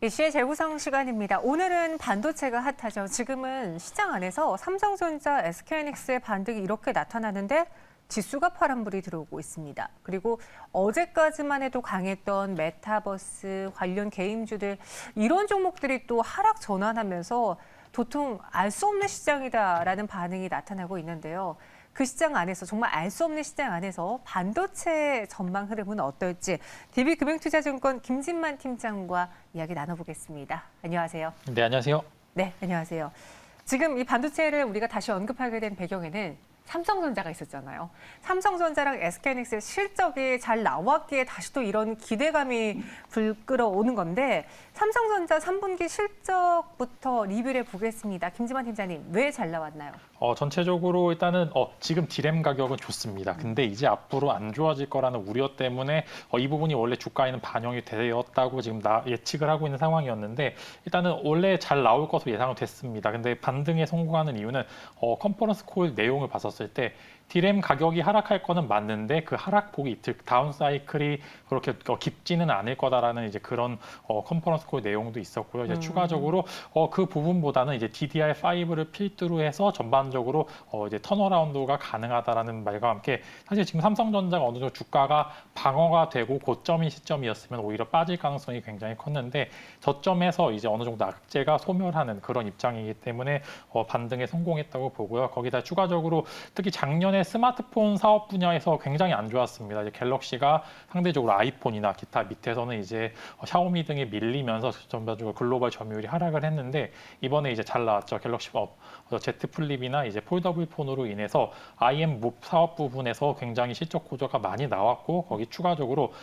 이슈의 재구성 시간입니다. 오늘은 반도체가 핫하죠. 지금은 시장 안에서 삼성전자, SK하이닉스의 반등이 이렇게 나타나는데 지수가 파란불이 들어오고 있습니다. 그리고 어제까지만 해도 강했던 메타버스 관련 게임주들 이런 종목들이 또 하락 전환하면서 도통 알 수 없는 시장이다라는 반응이 나타나고 있는데요. 그 시장 안에서 정말 알 수 없는 시장 안에서 반도체 전망 흐름은 어떨지 DB금융투자증권 김진만 팀장과 이야기 나눠보겠습니다. 안녕하세요. 네, 안녕하세요. 네, 안녕하세요. 지금 이 반도체를 우리가 다시 언급하게 된 배경에는 삼성전자가 있었잖아요. 삼성전자랑 SK하이닉스의 실적이 잘 나왔기에 다시 또 이런 기대감이 불끌어오는 건데 삼성전자 3분기 실적부터 리뷰를 해보겠습니다. 김지만 팀장님, 왜 잘 나왔나요? 전체적으로 일단은 지금 디램 가격은 좋습니다. 근데 이제 앞으로 안 좋아질 거라는 우려 때문에 이 부분이 원래 주가에는 반영이 되었다고 지금 예측을 하고 있는 상황이었는데 일단은 원래 잘 나올 것으로 예상은 됐습니다. 근데 반등에 성공하는 이유는 컨퍼런스 콜 내용을 봤었을 때 디램 가격이 하락할 거는 맞는데 그 하락폭이 이틀 다운 사이클이 그렇게 깊지는 않을 거다라는 이제 그런 컨퍼런스 콜 내용도 있었고요. 이제 추가적으로 그 부분보다는 이제 DDR5를 필두로 해서 전반적으로 이제 턴어라운드가 가능하다라는 말과 함께 사실 지금 삼성전자가 어느 정도 주가가 방어가 되고 고점인 시점이었으면 오히려 빠질 가능성이 굉장히 컸는데 저점에서 이제 어느 정도 악재가 소멸하는 그런 입장이기 때문에 반등에 성공했다고 보고요. 거기다 추가적으로 특히 작년에 스마트폰 사업 분야에서 굉장히 안 좋았습니다. 이제 갤럭시가 상대적으로 아이폰이나 기타 밑에서는 이제 샤오미 등에 밀리면서 전반적으로 글로벌 점유율이 하락을 했는데 이번에 이제 잘 나왔죠. 갤럭시 Z 플립이나 이제 폴더블 폰으로 인해서 IM 몹 사업 부분에서 굉장히 실적 고조가 많이 나왔고 거기 추가적으로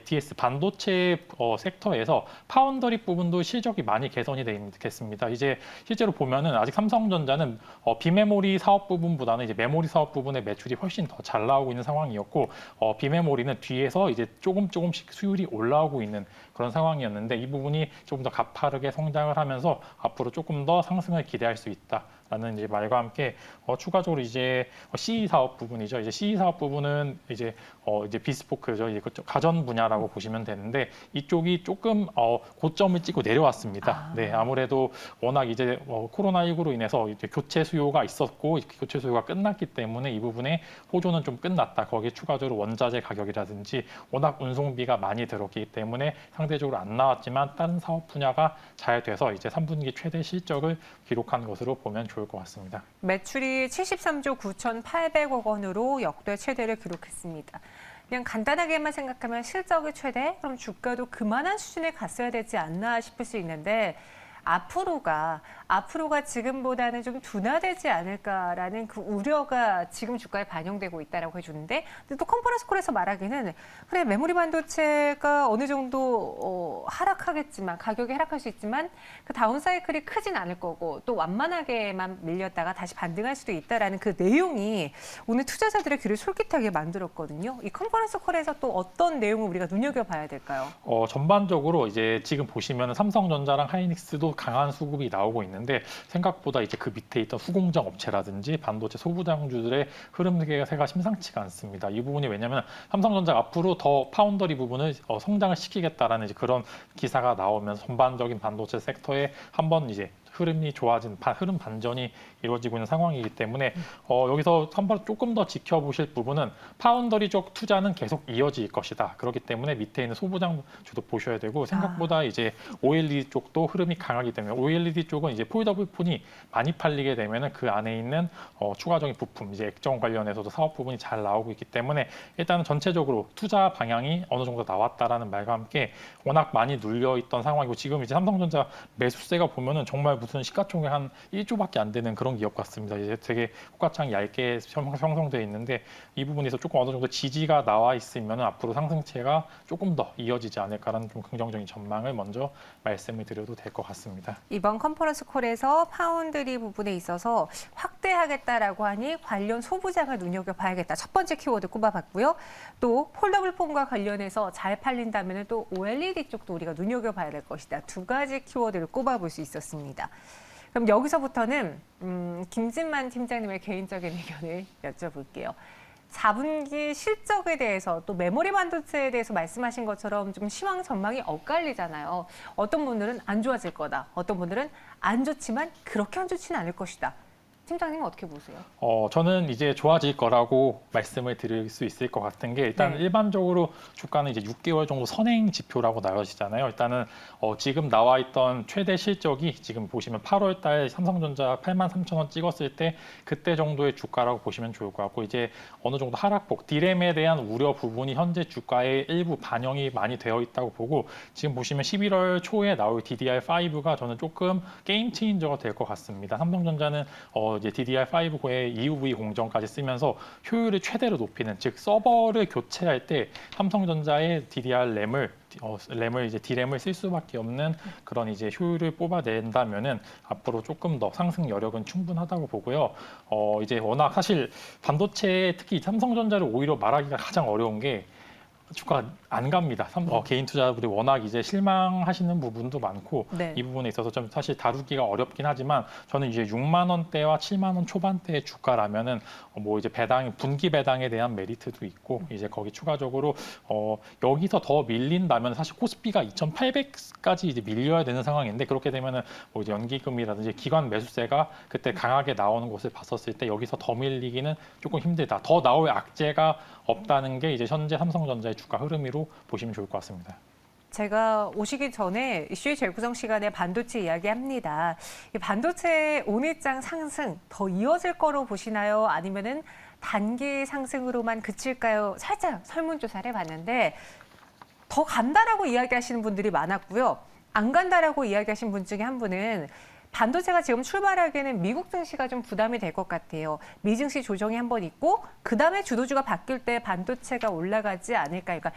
DS 반도체 섹터에서 파운더리 부분도 실적이 많이 개선이 되겠습니다. 이제 실제로 보면은 아직 삼성전자는 비메모리 사업 부분보다는 이제 메모리 사업 부분의 매출이 훨씬 더 잘 나오고 있는 상황이었고 비메모리는 뒤에서 이제 조금씩 수율이 올라오고 있는 그런 상황이었는데 이 부분이 조금 더 가파르게 성장을 하면서 앞으로 조금 더 상승을 기대할 수 있다라는 이제 말과 함께 추가적으로 이제 CE 사업 부분이죠. 이제 CE 사업 부분은 이제 비스포크죠. 이제 가전 분야라고 보시면 되는데 이쪽이 조금 고점을 찍고 내려왔습니다. 네, 아무래도 워낙 이제 코로나19로 인해서 이제 교체 수요가 있었고 교체 수요가 끝났기 때문에 이 부분에 호조는 좀 끝났다. 거기에 추가적으로 원자재 가격이라든지 워낙 운송비가 많이 들었기 때문에 상대적으로 안 나왔지만 다른 사업 분야가 잘 돼서 이제 3분기 최대 실적을 기록한 것으로 보면 좋을 것 같습니다. 매출이 73조 9,800억 원으로 역대 최대를 기록했습니다. 그냥 간단하게만 생각하면 실적이 최대? 그럼 주가도 그만한 수준에 갔어야 되지 않나 싶을 수 있는데 앞으로가 지금보다는 좀 둔화되지 않을까라는 그 우려가 지금 주가에 반영되고 있다라고 해주는데 근데 또 컨퍼런스 콜에서 말하기는 그래 메모리 반도체가 어느 정도 하락하겠지만 가격이 하락할 수 있지만 그 다운 사이클이 크진 않을 거고 또 완만하게만 밀렸다가 다시 반등할 수도 있다라는 그 내용이 오늘 투자자들의 귀를 솔깃하게 만들었거든요. 이 컨퍼런스 콜에서 또 어떤 내용을 우리가 눈여겨봐야 될까요? 전반적으로 이제 지금 보시면 삼성전자랑 하이닉스도 강한 수급이 나오고 있는데 생각보다 이제 그 밑에 있던 수공장 업체라든지 반도체 소부장주들의 흐름세가 심상치가 않습니다. 이 부분이 왜냐하면 삼성전자가 앞으로 더 파운더리 부분을 성장을 시키겠다라는 이제 그런 기사가 나오면서 전반적인 반도체 섹터에 한번 이제 흐름이 좋아진 흐름 반전이 이루어지고 있는 상황이기 때문에 여기서 한번 조금 더 지켜보실 부분은 파운더리 쪽 투자는 계속 이어질 것이다. 그렇기 때문에 밑에 있는 소부장주도 보셔야 되고 생각보다 이제 OLED 쪽도 흐름이 강하기 때문에 OLED 쪽은 이제 폴더블 폰이 많이 팔리게 되면은 그 안에 있는 추가적인 부품 이제 액정 관련해서도 사업 부분이 잘 나오고 있기 때문에 일단은 전체적으로 투자 방향이 어느 정도 나왔다라는 말과 함께 워낙 많이 눌려 있던 상황이고 지금 이제 삼성전자 매수세가 보면은 정말 무슨 시가총액 한 1조밖에 안 되는 그런 기업 같습니다. 이제 되게 호가창이 얇게 형성되어 있는데 이 부분에서 조금 어느 정도 지지가 나와 있으면 앞으로 상승세가 조금 더 이어지지 않을까라는 좀 긍정적인 전망을 먼저 말씀을 드려도 될 것 같습니다. 이번 컨퍼런스 콜에서 파운드리 부분에 있어서 확대하겠다라고 하니 관련 소부장을 눈여겨봐야겠다. 첫 번째 키워드 꼽아봤고요. 또 폴더블 폰과 관련해서 잘 팔린다면 또 OLED 쪽도 우리가 눈여겨봐야 될 것이다. 두 가지 키워드를 꼽아볼 수 있었습니다. 그럼 여기서부터는 김진만 팀장님의 개인적인 의견을 여쭤볼게요. 4분기 실적에 대해서 또 메모리 반도체에 대해서 말씀하신 것처럼 좀 시황 전망이 엇갈리잖아요. 어떤 분들은 안 좋아질 거다. 어떤 분들은 안 좋지만 그렇게 안 좋지는 않을 것이다. 팀장님은 어떻게 보세요? 저는 이제 좋아질 거라고 말씀을 드릴 수 있을 것 같은 게 일단 네. 일반적으로 주가는 이제 6개월 정도 선행 지표라고 나눠지잖아요. 일단은 지금 나와 있던 최대 실적이 지금 보시면 8월 달 삼성전자 83,000원 찍었을 때 그때 정도의 주가라고 보시면 좋을 것 같고 이제 어느 정도 하락폭, 디램에 대한 우려 부분이 현재 주가에 일부 반영이 많이 되어 있다고 보고 지금 보시면 11월 초에 나올 DDR5가 저는 조금 게임 체인저가 될 것 같습니다. 삼성전자는 이제 DDR5의 EUV 공정까지 쓰면서 효율을 최대로 높이는 즉 서버를 교체할 때 삼성전자의 DDR 램을 이제 D램을 쓸 수밖에 없는 그런 이제 효율을 뽑아낸다면은 앞으로 조금 더 상승 여력은 충분하다고 보고요. 이제 워낙 사실 반도체 특히 삼성전자를 오히려 말하기가 가장 어려운 게 주가 안 갑니다. 개인 투자자들이 워낙 이제 실망하시는 부분도 많고 네. 이 부분에 있어서 좀 사실 다루기가 어렵긴 하지만 저는 이제 6만 원대와 7만 원 초반대의 주가라면은 뭐 이제 분기 배당에 대한 메리트도 있고 이제 거기 추가적으로 여기서 더 밀린다면 사실 코스피가 2,800까지 이제 밀려야 되는 상황인데 그렇게 되면은 뭐 이제 연기금이라든지 기관 매수세가 그때 강하게 나오는 것을 봤었을 때 여기서 더 밀리기는 조금 힘들다. 더 나올 악재가 없다는 게 이제 현재 삼성전자의 주가 흐름으로 보시면 좋을 것 같습니다. 제가 오시기 전에 이슈의 재구성 시간에 반도체 이야기합니다. 이 반도체 오늘장 상승 더 이어질 거로 보시나요? 아니면은 단기 상승으로만 그칠까요? 살짝 설문조사를 해봤는데 더 간다라고 이야기하시는 분들이 많았고요. 안 간다라고 이야기하신 분 중에 한 분은 반도체가 지금 출발하기에는 미국 증시가 좀 부담이 될 것 같아요. 미증시 조정이 한번 있고 그다음에 주도주가 바뀔 때 반도체가 올라가지 않을까. 그러니까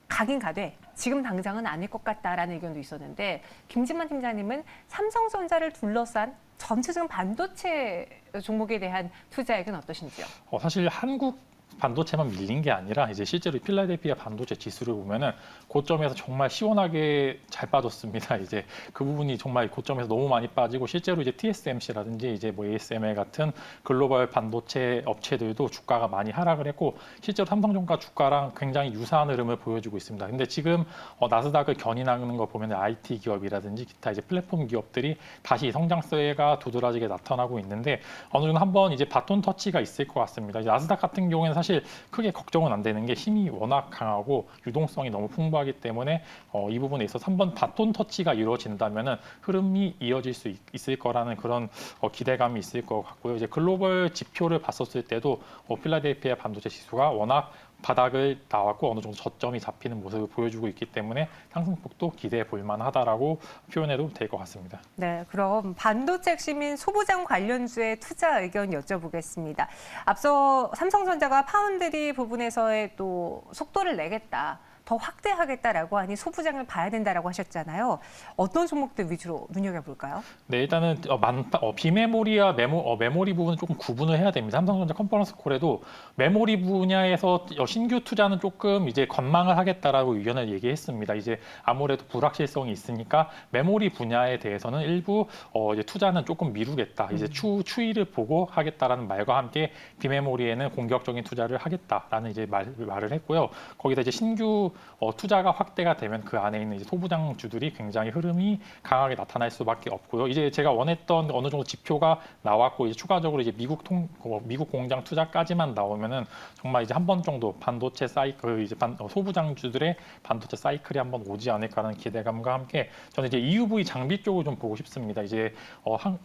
가긴 가되 지금 당장은 아닐 것 같다라는 의견도 있었는데 김진만 팀장님은 삼성전자를 둘러싼 전체적인 반도체 종목에 대한 투자 의견 어떠신지요? 사실 한국 반도체만 밀린 게 아니라 이제 실제로 필라델피아 반도체 지수를 보면은 고점에서 정말 시원하게 잘 빠졌습니다. 이제 그 부분이 정말 고점에서 너무 많이 빠지고 실제로 이제 TSMC라든지 이제 뭐 ASML 같은 글로벌 반도체 업체들도 주가가 많이 하락을 했고 실제로 삼성전자 주가랑 굉장히 유사한 흐름을 보여주고 있습니다. 근데 지금 나스닥을 견인하는 거 보면 IT 기업이라든지 기타 이제 플랫폼 기업들이 다시 성장세가 두드러지게 나타나고 있는데 어느 정도 한번 이제 바톤 터치가 있을 것 같습니다. 이제 나스닥 같은 경우에는 사실 크게 걱정은 안 되는 게 힘이 워낙 강하고 유동성이 너무 풍부하기 때문에 이 부분에 있어서 한번 바톤 터치가 이루어진다면은 흐름이 이어질 수 있을 거라는 그런 기대감이 있을 것 같고요. 이제 글로벌 지표를 봤었을 때도 필라델피아 반도체 지수가 워낙 바닥을 나왔고 어느 정도 저점이 잡히는 모습을 보여주고 있기 때문에 상승폭도 기대해 볼 만하다라고 표현해도 될 것 같습니다. 네, 그럼 반도체 핵심인 소부장 관련주의 투자 의견 여쭤보겠습니다. 앞서 삼성전자가 파운드리 부분에서의 또 속도를 내겠다. 더 확대하겠다라고 하니 소부장을 봐야 된다라고 하셨잖아요. 어떤 종목들 위주로 눈여겨볼까요? 네, 일단은 비메모리와 메모리 부분은 조금 구분을 해야 됩니다. 삼성전자 컨퍼런스 콜에도 메모리 분야에서 신규 투자는 조금 이제 관망을 하겠다라고 의견을 얘기했습니다. 이제 아무래도 불확실성이 있으니까 메모리 분야에 대해서는 일부 이제 투자는 조금 미루겠다. 이제 추이를 보고 하겠다라는 말과 함께 비메모리에는 공격적인 투자를 하겠다라는 이제 말을 했고요. 거기다 이제 신규 투자가 확대가 되면 그 안에 있는 이제 소부장주들이 굉장히 흐름이 강하게 나타날 수밖에 없고요. 이제 제가 원했던 어느 정도 지표가 나왔고 이제 추가적으로 이제 미국 공장 투자까지만 나오면은 정말 이제 한 번 정도 반도체 사이클 이제 소부장주들의 반도체 사이클이 한번 오지 않을까라는 기대감과 함께 저는 이제 EUV 장비 쪽을 좀 보고 싶습니다. 이제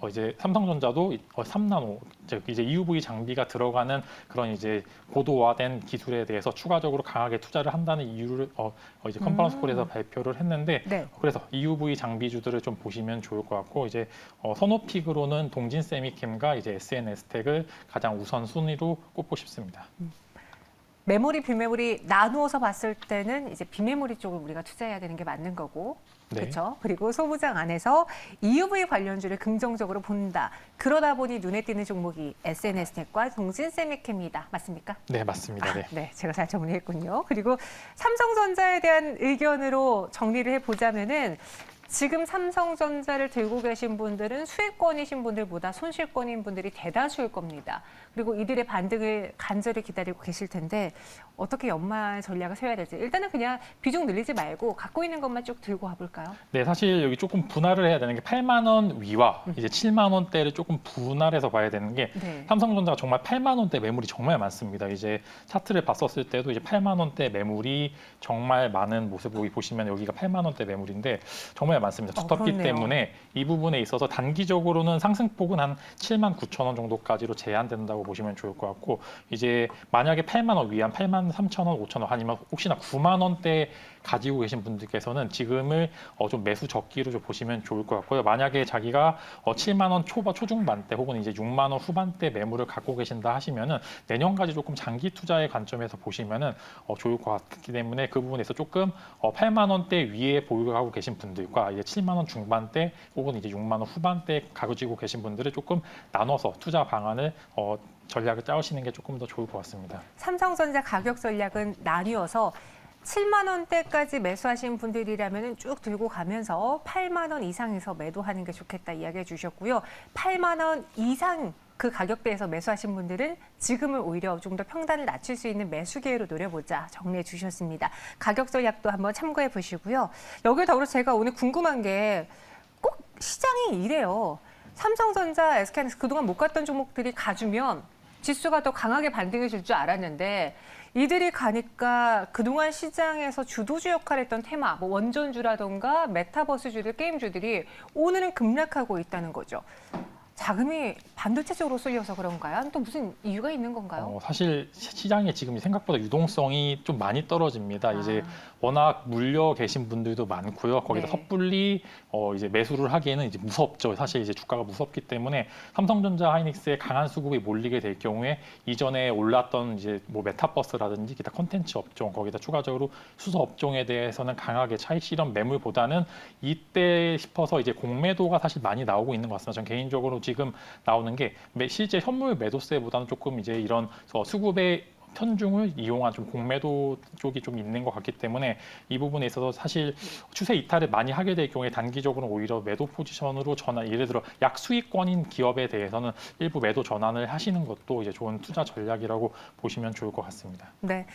이제 삼성전자도 3나노 즉 이제 EUV 장비가 들어가는 그런 이제 고도화된 기술에 대해서 추가적으로 강하게 투자를 한다는 이유를 이제 컨퍼런스 콜에서 발표를 했는데 네. 그래서 EUV 장비주들을 좀 보시면 좋을 것 같고 이제 선호픽으로는 동진 세미캠과 이제 SNS텍을 가장 우선 순위로 꼽고 싶습니다. 메모리, 비메모리 나누어서 봤을 때는 이제 비메모리 쪽을 우리가 투자해야 되는 게 맞는 거고, 네. 그렇죠? 그리고 소부장 안에서 EUV 관련주를 긍정적으로 본다. 그러다 보니 눈에 띄는 종목이 SNS텍과 동진세미캠이다. 맞습니까? 네, 맞습니다. 네. 네, 제가 잘 정리했군요. 그리고 삼성전자에 대한 의견으로 정리를 해보자면은 지금 삼성전자를 들고 계신 분들은 수익권이신 분들보다 손실권인 분들이 대다수일 겁니다. 그리고 이들의 반등을 간절히 기다리고 계실 텐데 어떻게 연말 전략을 세워야 될지 일단은 그냥 비중 늘리지 말고 갖고 있는 것만 쭉 들고 와볼까요? 네, 사실 여기 조금 분할을 해야 되는 게 8만 원 위와 이제 7만 원대를 조금 분할해서 봐야 되는 게 네. 삼성전자가 정말 8만 원대 매물이 정말 많습니다. 이제 차트를 봤었을 때도 이제 8만 원대 매물이 정말 많은 모습 여기 보시면 여기가 8만 원대 매물인데 정말 많습니다. 두텁기 그렇네요. 때문에 이 부분에 있어서 단기적으로는 상승폭은 한 7만 9천 원 정도까지로 제한된다고 보시면 좋을 것 같고 이제 만약에 8만 원 위 한 8만 3천 원, 5천 원 아니면 혹시나 9만 원대 가지고 계신 분들께서는 지금을 좀 매수 적기로 좀 보시면 좋을 것 같고요. 만약에 자기가 7만 원 초중반대 혹은 이제 6만 원 후반대 매물을 갖고 계신다 하시면은 내년까지 조금 장기 투자의 관점에서 보시면은 좋을 것 같기 때문에 그 부분에서 조금 8만 원대 위에 보유하고 계신 분들과 이제 7만 원 중반대 혹은 이제 6만 원 후반대 가지고 계신 분들을 조금 나눠서 투자 방안을 전략을 짜시는 게 조금 더 좋을 것 같습니다. 삼성전자 가격 전략은 나뉘어서 7만 원대까지 매수하신 분들이라면 쭉 들고 가면서 8만 원 이상에서 매도하는 게 좋겠다 이야기해 주셨고요. 8만 원 이상 그 가격대에서 매수하신 분들은 지금은 오히려 좀 더 평단을 낮출 수 있는 매수 기회로 노려보자 정리해 주셨습니다. 가격 전략도 한번 참고해 보시고요. 여기에 더불어 제가 오늘 궁금한 게 꼭 시장이 이래요. 삼성전자, SK하이닉스 그동안 못 갔던 종목들이 가주면 지수가 더 강하게 반등해 줄 줄 알았는데 이들이 가니까 그동안 시장에서 주도주 역할을 했던 테마, 뭐 원전주라던가 메타버스주들, 게임주들이 오늘은 급락하고 있다는 거죠. 자금이 반도체 쪽으로 쏠려서 그런가요? 또 무슨 이유가 있는 건가요? 사실 시장에 지금 생각보다 유동성이 좀 많이 떨어집니다. 이제 워낙 물려 계신 분들도 많고요. 거기다 네. 섣불리 이제 매수를 하기에는 이제 무섭죠. 사실 이제 주가가 무섭기 때문에 삼성전자, 하이닉스에 강한 수급이 몰리게 될 경우에 이전에 올랐던 이제 뭐 메타버스라든지 기타 콘텐츠 업종 거기다 추가적으로 수소 업종에 대해서는 강하게 차익 실현 매물보다는 이때 싶어서 이제 공매도가 사실 많이 나오고 있는 것 같습니다. 전 개인적으로 지금 나오는 게 실제 현물 매도세보다는 조금 이제 이런 수급의 편중을 이용한 좀 공매도 쪽이 좀 있는 것 같기 때문에 이 부분에 있어서 사실 추세 이탈을 많이 하게 될 경우에 단기적으로 오히려 매도 포지션으로 전환, 예를 들어 약수익권인 기업에 대해서는 일부 매도 전환을 하시는 것도 이제 좋은 투자 전략이라고 보시면 좋을 것 같습니다. 네.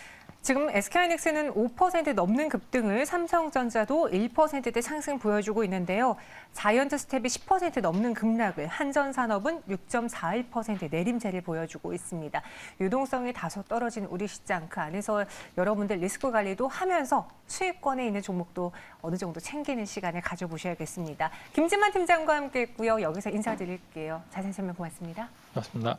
지금 SK하이닉스는 5% 넘는 급등을, 삼성전자도 1%대 상승 보여주고 있는데요. 자이언트스텝이 10% 넘는 급락을, 한전산업은 6.41% 내림세를 보여주고 있습니다. 유동성이 다소 떨어진 우리 시장, 그 안에서 여러분들 리스크 관리도 하면서 수익권에 있는 종목도 어느 정도 챙기는 시간을 가져보셔야겠습니다. 김진만 팀장과 함께했고요. 여기서 인사드릴게요. 자세한 설명 고맙습니다. 고맙습니다.